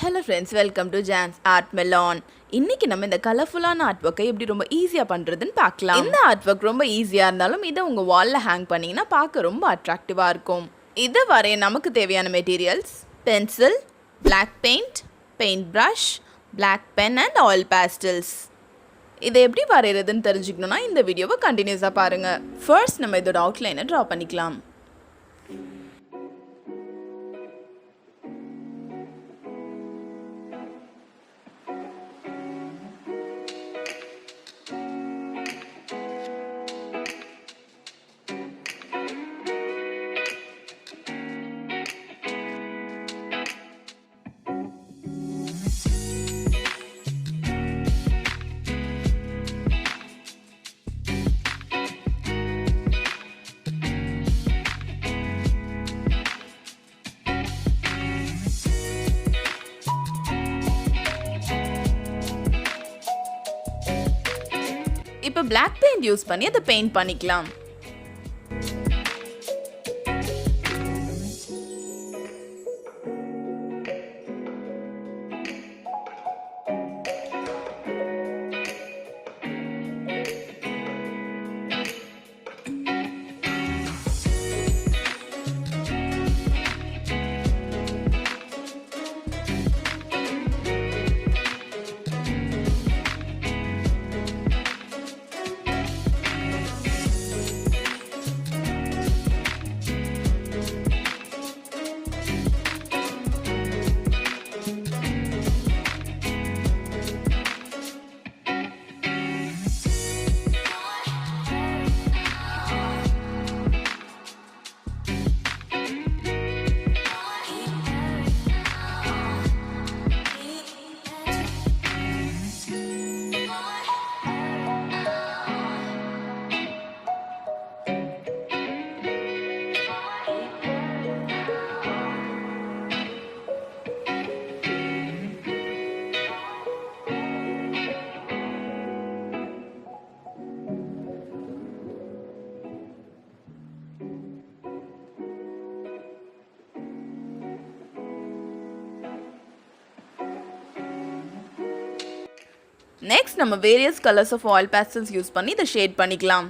Hello friends, welcome to janesartmelon. இன்னைக்கு நம்ம இந்த கலர்ஃபுல்லான ஆர்ட் ஒர்க்கை எப்படி ரொம்ப ஈஸியா பண்றதுன்னு பார்க்கலாம். இந்த ஆர்ட் ஒர்க் ரொம்ப ஈஸியா இருந்தாலும் இதை உங்க வால்ல ஹேங் பண்ணீங்கன்னா பார்க்க ரொம்ப அட்ராக்டிவா இருக்கும். இது வரைய நமக்கு தேவையான materials pencil, black paint, paint brush, black pen and oil pastels. இதை எப்படி வரையறதுன்னு தெரிஞ்சுக்கணும்னா இந்த வீடியோவை கண்டினியூஸா பாருங்க. ஃபர்ஸ்ட் நம்ம இதோட அவுட்லைனை டிரா பண்ணிக்கலாம். இப்போ black paint யூஸ் பண்ணி அதை பெயிண்ட் பண்ணிக்கலாம். நெக்ஸ்ட் நம்ம various colours of oil pastels use பண்ணி இதை ஷேட் பண்ணிக்கலாம்.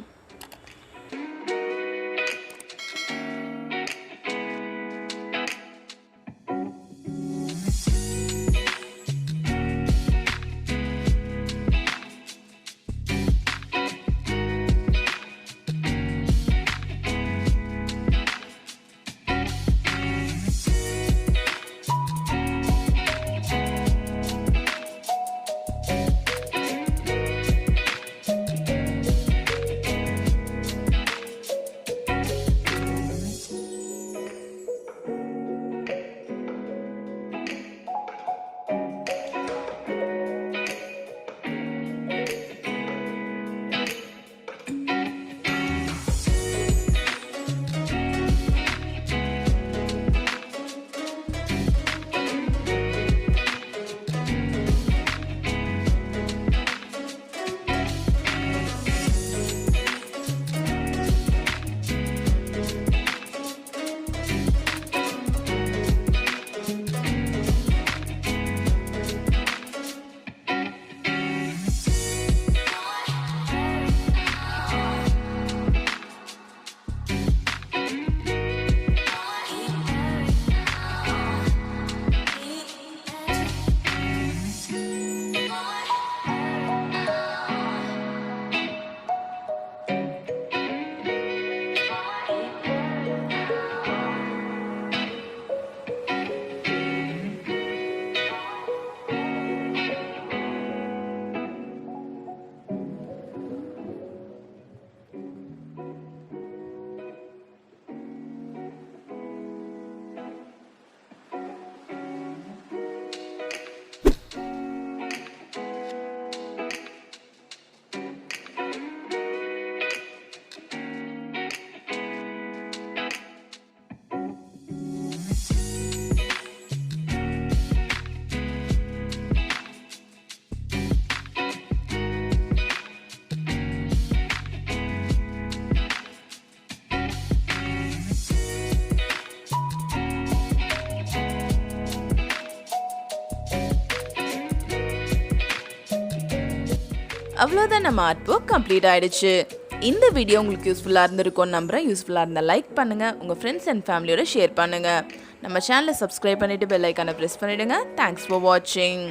அவ்வளோதான், நம்ம ஆர்ட் ஒர்க் கம்ப்ளீட் ஆயிடுச்சு. இந்த வீடியோ உங்களுக்கு யூஸ்ஃபுல்லாக இருந்திருக்கும் நம்புறேன். யூஸ்ஃபுல்லாக இருந்தால் லைக் பண்ணுங்கள், உங்கள் ஃப்ரெண்ட்ஸ் அண்ட் ஃபேமிலியோட ஷேர் பண்ணுங்கள். நம்ம சேனலை சப்ஸ்கிரைப் பண்ணிவிட்டு பெல் ஐக்கானை ப்ரெஸ் பண்ணிவிடுங்க. தேங்க்ஸ் ஃபார் வாட்சிங்.